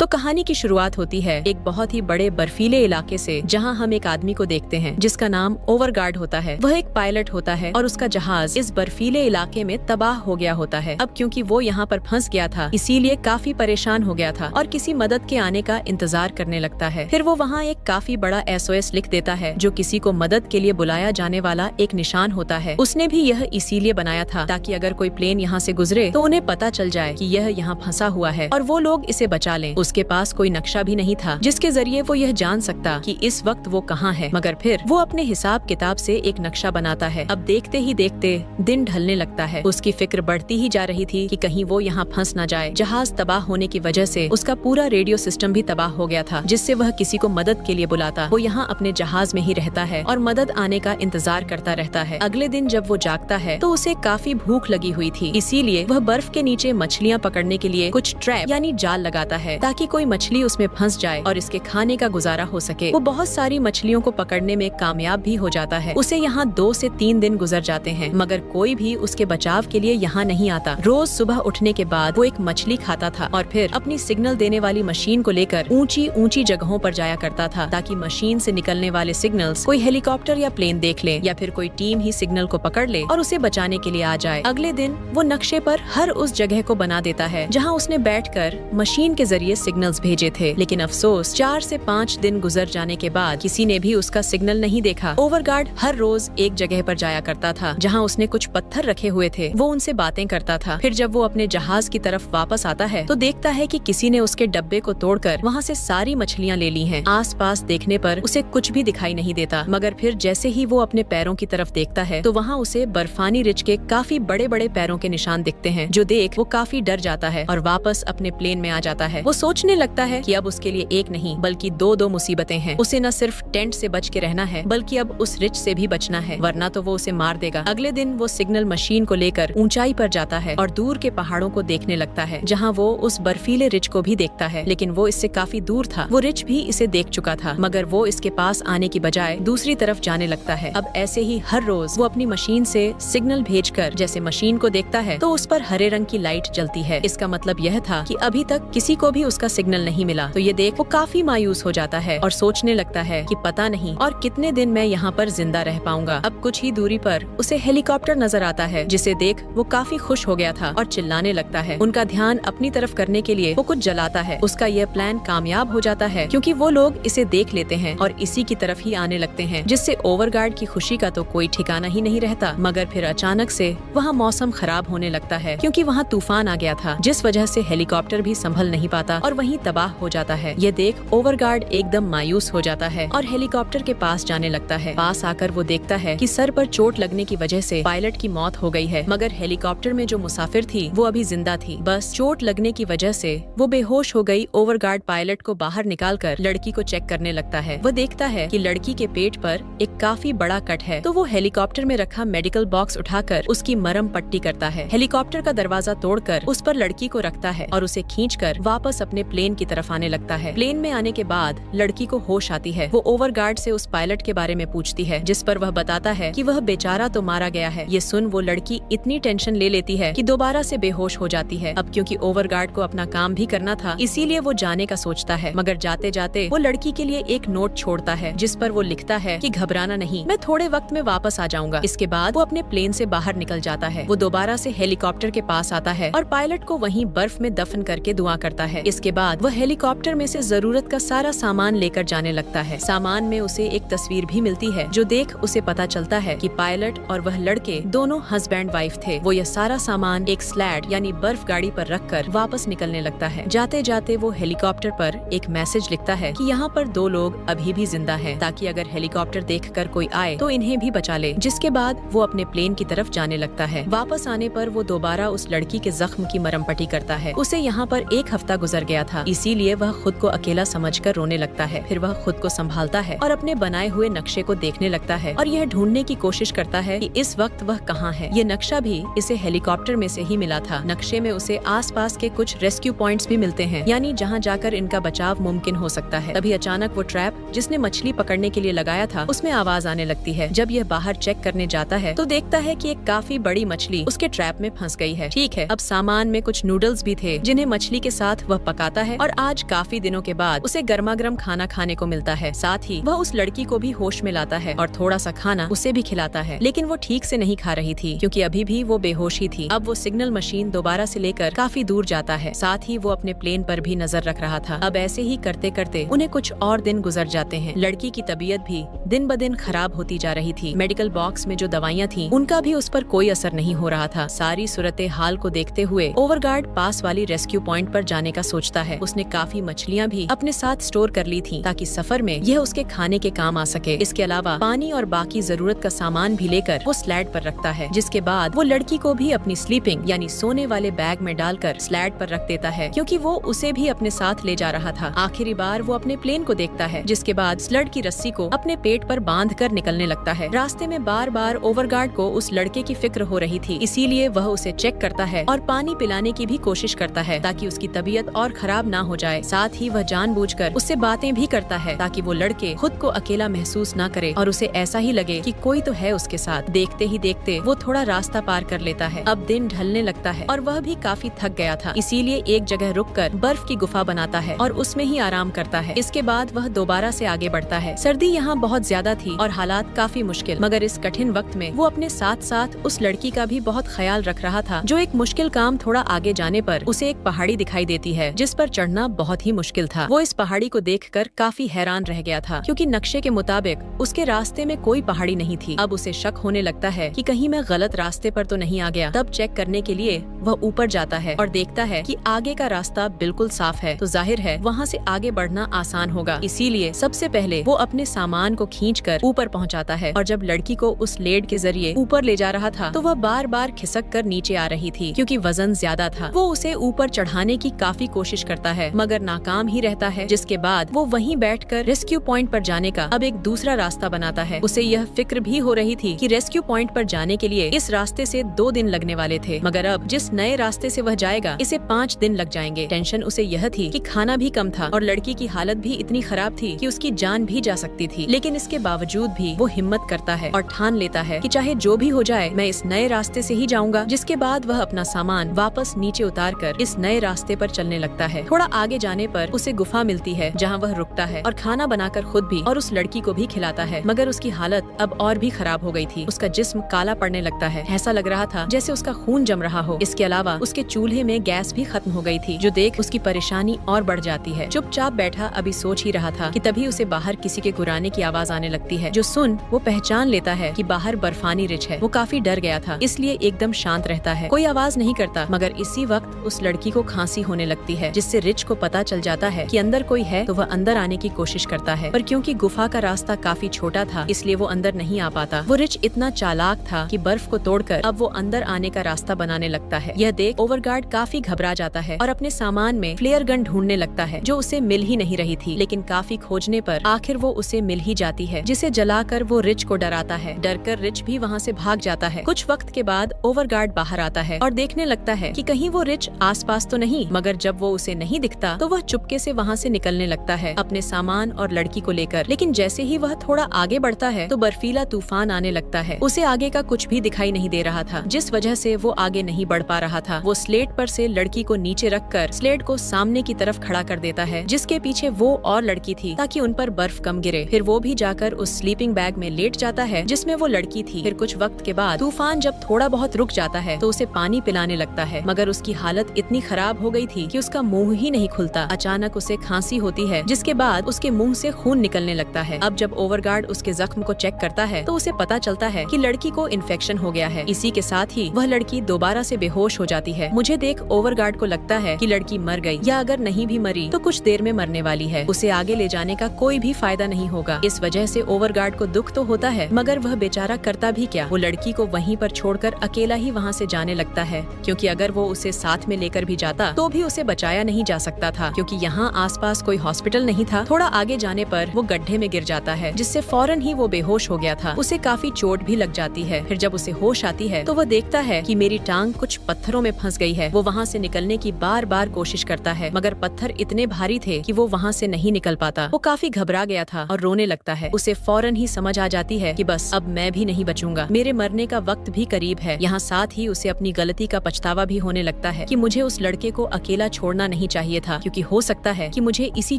तो कहानी की शुरुआत होती है एक बहुत ही बड़े बर्फीले इलाके से, जहां हम एक आदमी को देखते हैं जिसका नाम ओवरगार्ड होता है। वह एक पायलट होता है और उसका जहाज इस बर्फीले इलाके में तबाह हो गया होता है। अब क्योंकि वो यहाँ पर फंस गया था, इसीलिए काफी परेशान हो गया था और किसी मदद के आने का इंतजार करने लगता है। फिर वो वहाँ एक काफी बड़ा SOS लिख देता है, जो किसी को मदद के लिए बुलाया जाने वाला एक निशान होता है। उसने भी यह इसीलिए बनाया था ताकि अगर कोई प्लेन यहाँ से गुजरे तो उन्हें पता चल जाए कि यह यहाँ फंसा हुआ है और वो लोग इसे बचा लें। उसके पास कोई नक्शा भी नहीं था जिसके जरिए वो यह जान सकता कि इस वक्त वो कहाँ है, मगर फिर वो अपने हिसाब किताब से एक नक्शा बनाता है। अब देखते ही देखते दिन ढलने लगता है। उसकी फिक्र बढ़ती ही जा रही थी कि कहीं वो यहाँ फंस न जाए। जहाज तबाह होने की वजह से उसका पूरा रेडियो सिस्टम भी तबाह हो गया था, जिससे वह किसी को मदद के लिए बुलाता। वो यहाँ अपने जहाज में ही रहता है और मदद आने का इंतजार करता रहता है। अगले दिन जब वो जागता है तो उसे काफी भूख लगी हुई थी, इसीलिए वह बर्फ के नीचे मछलियाँ पकड़ने के लिए कुछ ट्रैप यानी जाल लगाता है ताकि कोई मछली उसमें फंस जाए और इसके खाने का गुजारा हो सके। वो बहुत सारी मछलियों को पकड़ने में कामयाब भी हो जाता है। उसे यहाँ 2 से 3 दिन गुजर जाते हैं, मगर कोई भी उसके बचाव के लिए यहाँ नहीं आता। रोज सुबह उठने के बाद वो एक मछली खाता था और फिर अपनी सिग्नल देने वाली मशीन को लेकर ऊंची ऊंची जगहों पर जाया करता था ताकि मशीन से निकलने वाले सिग्नल्स कोई हेलीकॉप्टर या प्लेन देख ले या फिर कोई टीम ही सिग्नल को पकड़ ले और उसे बचाने के लिए आ जाए। अगले दिन वो नक्शे पर हर उस जगह को बना देता है जहाँ उसने बैठकर मशीन के जरिए सिग्नल्स भेजे थे, लेकिन अफसोस 4 से 5 दिन गुजर जाने के बाद किसी ने भी उसका सिग्नल नहीं देखा। ओवरगार्ड हर रोज एक जगह पर जाया करता था जहाँ उसने कुछ पत्थर रखे हुए थे। वो उनसे बातें करता था। फिर जब वो अपने जहाज की तरफ वापस आता है तो देखता है कि किसी ने उसके डब्बे को तोड़कर वहाँ से सारी मछलियाँ ले ली हैं। आस-पास देखने पर उसे कुछ भी दिखाई नहीं देता, मगर फिर जैसे ही वो अपने पैरों की तरफ देखता है तो वहाँ उसे बर्फानी रिच के काफी बड़े बड़े पैरों के निशान दिखते हैं, जो देख वो काफी डर जाता है और वापस अपने प्लेन में आ जाता है। वो सोचने लगता है कि अब उसके लिए एक नहीं बल्कि 2 मुसीबतें हैं। उसे न सिर्फ टेंट से बच के रहना है बल्कि अब उस रिच से भी बचना है, वरना तो वो उसे मार देगा। अगले दिन वो सिग्नल मशीन को लेकर ऊंचाई पर जाता है और दूर के पहाड़ों को देखने लगता है, जहाँ वो उस बर्फीले रिच को भी देखता है, लेकिन वो इससे काफी दूर था। वो रिच भी इसे देख चुका था, मगर वो इसके पास आने की बजाय दूसरी तरफ जाने लगता है। अब ऐसे ही हर रोज वो अपनी मशीन से सिग्नल भेजकर जैसे मशीन को देखता है तो उस पर हरे रंग की लाइट जलती है। इसका मतलब यह था कि अभी तक किसी को भी उसका सिग्नल नहीं मिला। तो ये देख वो काफी मायूस हो जाता है और सोचने लगता है कि पता नहीं और कितने दिन मैं यहाँ पर जिंदा रह पाऊंगा। अब कुछ ही दूरी पर उसे हेलीकॉप्टर नजर आता है, जिसे देख वो काफी खुश हो गया था और चिल्लाने लगता है। उनका ध्यान अपनी तरफ करने के लिए वो कुछ जलाता है। उसका यह प्लान कामयाब हो जाता है क्योंकि वो लोग इसे देख लेते हैं और इसी की तरफ ही आने लगते हैं, जिससे ओवरगार्ड की खुशी का तो कोई ठिकाना ही नहीं रहता। मगर फिर अचानक से वहाँ मौसम खराब होने लगता है क्योंकि वहाँ तूफान आ गया था, जिस वजह से हेलीकॉप्टर भी संभल नहीं पाता और वहीं तबाह हो जाता है। ये देख ओवरगार्ड एकदम मायूस हो जाता है और हेलीकॉप्टर के पास जाने लगता है। पास आकर वो देखता है कि सर पर चोट लगने की वजह से पायलट की मौत हो गई है, मगर हेलीकॉप्टर में जो मुसाफिर थी वो अभी जिंदा थी। बस चोट लगने की वजह से वो बेहोश हो गई। ओवरगार्ड पायलट को बाहर निकालकर लड़की को चेक करने लगता है। वो देखता है कि लड़की के पेट पर एक काफी बड़ा कट है, तो वो हेलीकॉप्टर में रखा मेडिकल बॉक्स उठाकर उसकी मरहम पट्टी करता है। हेलीकॉप्टर का दरवाजा तोड़कर उस पर लड़की को रखता है और उसे खींचकर वापस अपने प्लेन की तरफ आने लगता है। प्लेन में आने के बाद लड़की को होश आती है। वो ओवरगार्ड से उस पायलट के बारे में पूछती है, जिस पर वह बताता है कि वह बेचारा तो मारा गया है। ये सुन वो लड़की इतनी टेंशन ले लेती है कि दोबारा से बेहोश हो जाती है। अब क्योंकि ओवरगार्ड को अपना काम भी करना था, इसीलिए वो जाने का सोचता है, मगर जाते जाते वो लड़की के लिए एक नोट छोड़ता है, जिस पर वो लिखता है कि घबराना नहीं, मैं थोड़े वक्त में वापस आ जाऊंगा। इसके बाद वो अपने प्लेन से बाहर निकल जाता है। वो दोबारा से हेलीकॉप्टर के पास आता है और पायलट को वहीं बर्फ में दफन करके दुआ करता है। इसके बाद वह हेलीकॉप्टर में से जरूरत का सारा सामान लेकर जाने लगता है। सामान में उसे एक तस्वीर भी मिलती है, जो देख उसे पता चलता है कि पायलट और वह लड़के दोनों हस्बैंड वाइफ थे। वो यह सारा सामान एक स्लैड यानी बर्फ गाड़ी पर रखकर वापस निकलने लगता है। जाते जाते वो हेलीकॉप्टर पर एक मैसेज लिखता है कि यहाँ पर 2 लोग अभी भी जिंदा हैं, ताकि अगर हेलीकॉप्टर देखकर कोई आए तो इन्हें भी बचा ले। जिसके बाद वो अपने प्लेन की तरफ जाने लगता है। वापस आने पर वो दोबारा उस लड़की के जख्म की मरहम पट्टी करता है। उसे यहाँ पर 1 हफ्ता गुजर गया था, इसीलिए वह खुद को अकेला समझकर रोने लगता है। फिर वह खुद को संभालता है और अपने बनाए हुए नक्शे को देखने लगता है और यह ढूंढने की कोशिश करता है कि इस वक्त वह कहाँ है। ये नक्शा भी इसे हेलीकॉप्टर में से ही मिला था। नक्शे में उसे आसपास के कुछ रेस्क्यू पॉइंट्स भी मिलते हैं, यानी जहाँ जाकर इनका बचाव मुमकिन हो सकता है। तभी अचानक वो ट्रैप जिसने मछली पकड़ने के लिए लगाया था उसमें आवाज आने लगती है। जब यह बाहर चेक करने जाता है तो देखता है कि एक काफी बड़ी मछली उसके ट्रैप में फंस गई है। ठीक है, अब सामान में कुछ नूडल्स भी थे जिन्हें मछली के साथ वह पकाता जाता है और आज काफी दिनों के बाद उसे गर्मा गर्म खाना खाने को मिलता है। साथ ही वह उस लड़की को भी होश में लाता है और थोड़ा सा खाना उसे भी खिलाता है, लेकिन वो ठीक से नहीं खा रही थी क्योंकि अभी भी वो बेहोश ही थी। अब वो सिग्नल मशीन दोबारा से लेकर काफी दूर जाता है। साथ ही वो अपने प्लेन पर भी नजर रख रहा था। अब ऐसे ही करते करते उन्हें कुछ और दिन गुजर जाते हैं। लड़की की तबीयत भी दिन ब दिन खराब होती जा रही थी। मेडिकल बॉक्स में जो दवाइयाँ थी उनका भी उस पर कोई असर नहीं हो रहा था। सारी सूरत हाल को देखते हुए ओवरगार्ड पास वाली रेस्क्यू पॉइंट पर जाने का सोचता है। उसने काफी मछलियाँ भी अपने साथ स्टोर कर ली थी ताकि सफर में यह उसके खाने के काम आ सके। इसके अलावा पानी और बाकी जरूरत का सामान भी लेकर वो स्लैड पर रखता है, जिसके बाद वो लड़की को भी अपनी स्लीपिंग यानी सोने वाले बैग में डालकर स्लैड पर रख देता है, क्योंकि वो उसे भी अपने साथ ले जा रहा था। आखिरी बार वो अपने प्लेन को देखता है, जिसके बाद स्लड की रस्सी को अपने पेट पर बांध कर निकलने लगता है। रास्ते में बार बार ओवरगार्ड को उस लड़के की फिक्र हो रही थी, इसीलिए वह उसे चेक करता है और पानी पिलाने की भी कोशिश करता है ताकि उसकी तबीयत और खराब ना हो जाए। साथ ही वह जानबूझकर उससे बातें भी करता है ताकि वो लड़के खुद को अकेला महसूस ना करे और उसे ऐसा ही लगे कि कोई तो है उसके साथ। देखते ही देखते वो थोड़ा रास्ता पार कर लेता है। अब दिन ढलने लगता है और वह भी काफी थक गया था, इसीलिए एक जगह रुककर बर्फ की गुफा बनाता है और उसमें ही आराम करता है। इसके बाद वह दोबारा से आगे बढ़ता है। सर्दी यहाँ बहुत ज्यादा थी और हालात काफी मुश्किल, मगर इस कठिन वक्त में वो अपने साथ साथ उस लड़की का भी बहुत ख्याल रख रहा था। जो एक मुश्किल काम थोड़ा आगे जाने पर उसे एक पहाड़ी दिखाई देती है, जिस पर चढ़ना बहुत ही मुश्किल था। वो इस पहाड़ी को देखकर काफी हैरान रह गया था, क्योंकि नक्शे के मुताबिक उसके रास्ते में कोई पहाड़ी नहीं थी। अब उसे शक होने लगता है कि कहीं मैं गलत रास्ते पर तो नहीं आ गया। तब चेक करने के लिए वह ऊपर जाता है और देखता है कि आगे का रास्ता बिल्कुल साफ है, तो जाहिर है वहाँ से आगे बढ़ना आसान होगा। इसीलिए सबसे पहले वो अपने सामान को खींचकर ऊपर पहुँचाता है और जब लड़की को उस लेड के जरिए ऊपर ले जा रहा था तो वह बार बार खिसक कर नीचे आ रही थी, क्योंकि वजन ज्यादा था। वो उसे ऊपर चढ़ाने की काफी कोशिश करता है, मगर नाकाम ही रहता है। जिसके बाद वो वहीं बैठकर रेस्क्यू पॉइंट पर जाने का अब एक दूसरा रास्ता बनाता है। उसे यह फिक्र भी हो रही थी कि रेस्क्यू पॉइंट पर जाने के लिए इस रास्ते से 2 दिन लगने वाले थे, मगर अब जिस नए रास्ते से वह जाएगा इसे 5 दिन लग जाएंगे। टेंशन उसे यह थी कि खाना भी कम था और लड़की की हालत भी इतनी खराब थी कि उसकी जान भी जा सकती थी। लेकिन इसके बावजूद भी वो हिम्मत करता है और ठान लेता है कि चाहे जो भी हो जाए मैं इस नए रास्ते से ही जाऊंगा। जिसके बाद वह अपना सामान वापस नीचे उतार कर इस नए रास्ते पर चलने लगता है। थोड़ा आगे जाने पर उसे गुफा मिलती है, जहाँ वह रुकता है और खाना बनाकर खुद भी और उस लड़की को भी खिलाता है, मगर उसकी हालत अब और भी खराब हो गई थी। उसका जिस्म काला पड़ने लगता है, ऐसा लग रहा था जैसे उसका खून जम रहा हो। इसके अलावा उसके चूल्हे में गैस भी खत्म हो गई थी, जो देख उसकी परेशानी और बढ़ जाती है। चुपचाप बैठा अभी सोच ही रहा था कि तभी उसे बाहर किसी के गुर्राने की आवाज आने लगती है, जो सुन वो पहचान लेता है कि बाहर बर्फानी रिच है। वो काफी डर गया था, इसलिए एकदम शांत रहता है, कोई आवाज नहीं करता। मगर इसी वक्त उस लड़की को खांसी होने लगती है, जिससे रिच को पता चल जाता है कि अंदर कोई है, तो वह अंदर आने की कोशिश करता है, पर क्योंकि गुफा का रास्ता काफी छोटा था इसलिए वो अंदर नहीं आ पाता। वो रिच इतना चालाक था कि बर्फ को तोड़कर अब वो अंदर आने का रास्ता बनाने लगता है। यह देख ओवरगार्ड काफी घबरा जाता है और अपने सामान में फ्लेयर गन ढूंढने लगता है, जो उसे मिल ही नहीं रही थी। लेकिन काफी खोजने पर आखिर वो उसे मिल ही जाती है, जिसे जलाकर वो रिच को डराता है। डरकर रिच भी वहाँ से भाग जाता है। कुछ वक्त के बाद ओवरगार्ड बाहर आता है और देखने लगता है कि कहीं वो रिच आसपास तो नहीं, मगर जब वो उसे नहीं दिखता तो वह चुपके से वहाँ से निकलने लगता है अपने सामान और लड़की को लेकर। लेकिन जैसे ही वह थोड़ा आगे बढ़ता है तो बर्फीला तूफान आने लगता है। उसे आगे का कुछ भी दिखाई नहीं दे रहा था, जिस वजह से वो आगे नहीं बढ़ पा रहा था। वो स्लेट पर से लड़की को नीचे रखकर स्लेट को सामने की तरफ खड़ा कर देता है, जिसके पीछे वो और लड़की थी, ताकि उन पर बर्फ कम गिरे। फिर वो भी जाकर उस स्लीपिंग बैग में लेट जाता है जिसमें वो लड़की थी। फिर कुछ वक्त के बाद तूफान जब थोड़ा बहुत रुक जाता है तो उसे पानी पिलाने लगता है, मगर उसकी हालत इतनी खराब हो गई थी कि उसका मुंह ही नहीं खुलता। अचानक उसे खांसी होती है, जिसके बाद उसके मुंह से खून निकलने लगता है। अब जब ओवरगार्ड उसके जख्म को चेक करता है तो उसे पता चलता है कि लड़की को इन्फेक्शन हो गया है। इसी के साथ ही वह लड़की दोबारा से बेहोश हो जाती है। मुझे देख ओवरगार्ड को लगता है कि लड़की मर गई, या अगर नहीं भी मरी तो कुछ देर में मरने वाली है। उसे आगे ले जाने का कोई भी फायदा नहीं होगा। इस वजह से ओवरगार्ड को दुख तो होता है, मगर वह बेचारा करता भी क्या। वो लड़की को वहीं पर छोड़कर अकेला ही वहाँ से जाने लगता है, क्योंकि अगर वो उसे साथ में लेकर भी जाता तो भी उसे बचाया नहीं जा सकता था, क्योंकि यहाँ आसपास कोई हॉस्पिटल नहीं था। थोड़ा आगे जाने पर वो गड्ढे में गिर जाता है, जिससे फौरन ही वो बेहोश हो गया था। उसे काफी चोट भी लग जाती है। फिर जब उसे होश आती है तो वह देखता है कि मेरी टांग कुछ पत्थरों में फंस गई है। वो वहाँ से निकलने की बार बार कोशिश करता है, मगर पत्थर इतने भारी थे कि वो वहाँ से नहीं निकल पाता। वो काफी घबरा गया था और रोने लगता है। उसे फौरन ही समझ आ जाती है कि बस अब मैं भी नहीं बचूंगा, मेरे मरने का वक्त भी करीब है। यहाँ साथ ही उसे अपनी गलती का पछतावा भी होने लगता है कि मुझे उस लड़के को अकेला छोड़ना नहीं चाहिए था, क्योंकि हो सकता है कि मुझे इसी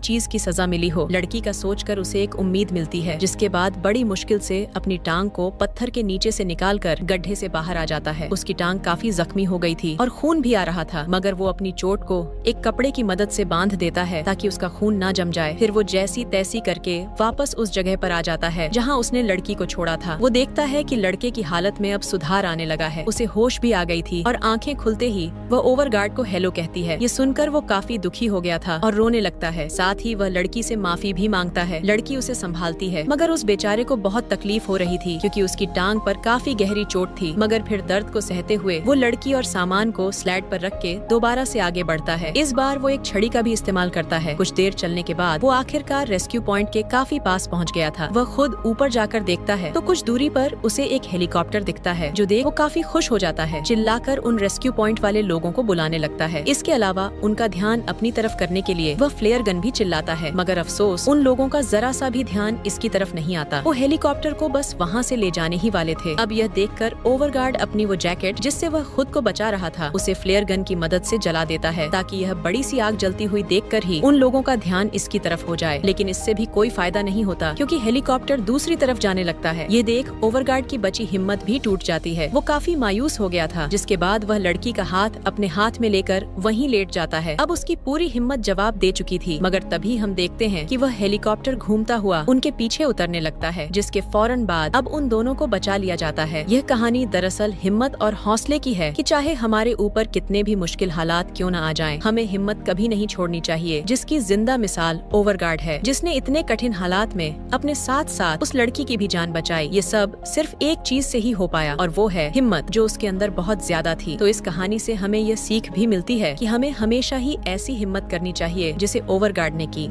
चीज की सजा मिली हो। लड़की का सोचकर उसे एक उम्मीद मिलती है, जिसके बाद बड़ी मुश्किल से अपनी टांग को पत्थर के नीचे से निकालकर गड्ढे से बाहर आ जाता है। उसकी टांग काफी जख्मी हो गई थी और खून भी आ रहा था, मगर वो अपनी चोट को एक कपड़े की मदद से बांध देता है ताकि उसका खून ना जम जाए। फिर वो जैसी तैसी करके वापस उस जगह पर आ जाता है जहाँ उसने लड़की को छोड़ा था। वो देखता है कि लड़के की हालत में अब सुधार आने लगा है। उसे होश भी आ गई थी और आंखें खुलते ही वह ओवरगार्ड को हेलो कहती है। ये सुनकर वो काफी दुखी हो गया था और रोने लगता है। साथ ही वह लड़की से माफी भी मांगता है। लड़की उसे संभालती है, मगर उस बेचारे को बहुत तकलीफ हो रही थी क्योंकि उसकी टांग पर काफी गहरी चोट थी। मगर फिर दर्द को सहते हुए वो लड़की और सामान को स्लैड पर रख के दोबारा से आगे बढ़ता है। इस बार वो एक छड़ी का भी इस्तेमाल करता है। कुछ देर चलने के बाद वो आखिरकार रेस्क्यू पॉइंट के काफी पास पहुंच गया था। वह खुद ऊपर जाकर देखता है तो कुछ दूरी पर उसे एक हेलीकॉप्टर दिखता है, जो देख वो काफी खुश हो जाता है। चिल्लाकर उन रेस्क्यू पॉइंट वाले लोगों को बुलाने लगता है। इसके अलावा उनका ध्यान अपनी तरफ करने के लिए वह फ्लेयर गन भी चिल्लाता है, मगर अफसोस उन लोगों का जरा सा भी ध्यान इसकी तरफ नहीं आता। वो हेलीकॉप्टर को बस वहाँ से ले जाने ही वाले थे। अब यह देखकर ओवरगार्ड अपनी वो जैकेट जिससे वह खुद को बचा रहा था उसे फ्लेयर गन की मदद से जला देता है, ताकि यह बड़ी सी आग जलती हुई देखकर ही उन लोगों का ध्यान इसकी तरफ हो जाए। लेकिन इससे भी कोई फायदा नहीं होता, क्योंकि हेलीकॉप्टर दूसरी तरफ जाने लगता है। ये देख ओवरगार्ड की बची हिम्मत भी टूट जाती है। वो काफी मायूस हो गया था, जिसके बाद वह लड़की का हाथ अपने हाथ में लेकर वहीं लेट जाता है। अब उसकी पूरी हिम्मत जवाब दे चुकी थी, मगर तभी हम देखते हैं कि वह हेलीकॉप्टर घूमता हुआ उनके पीछे उतरने लगता है, जिसके फौरन बाद अब उन दोनों को बचा लिया जाता है। यह कहानी दरअसल हिम्मत और हौसले की है कि चाहे हमारे ऊपर कितने भी मुश्किल हालात क्यों न आ जाएं, हमें हिम्मत कभी नहीं छोड़नी चाहिए। जिसकी जिंदा मिसाल ओवरगार्ड है, जिसने इतने कठिन हालात में अपने साथ साथ उस लड़की की भी जान बचाई। ये सब सिर्फ एक चीज से ही हो पाया, और वो है हिम्मत, जो उसके अंदर बहुत ज्यादा थी। तो इस कहानी से हमें यह सीख भी मिलती है कि हमें हमेशा ही ऐसी हिम्मत करनी चाहिए जिसे ओवरगार्ड ने की।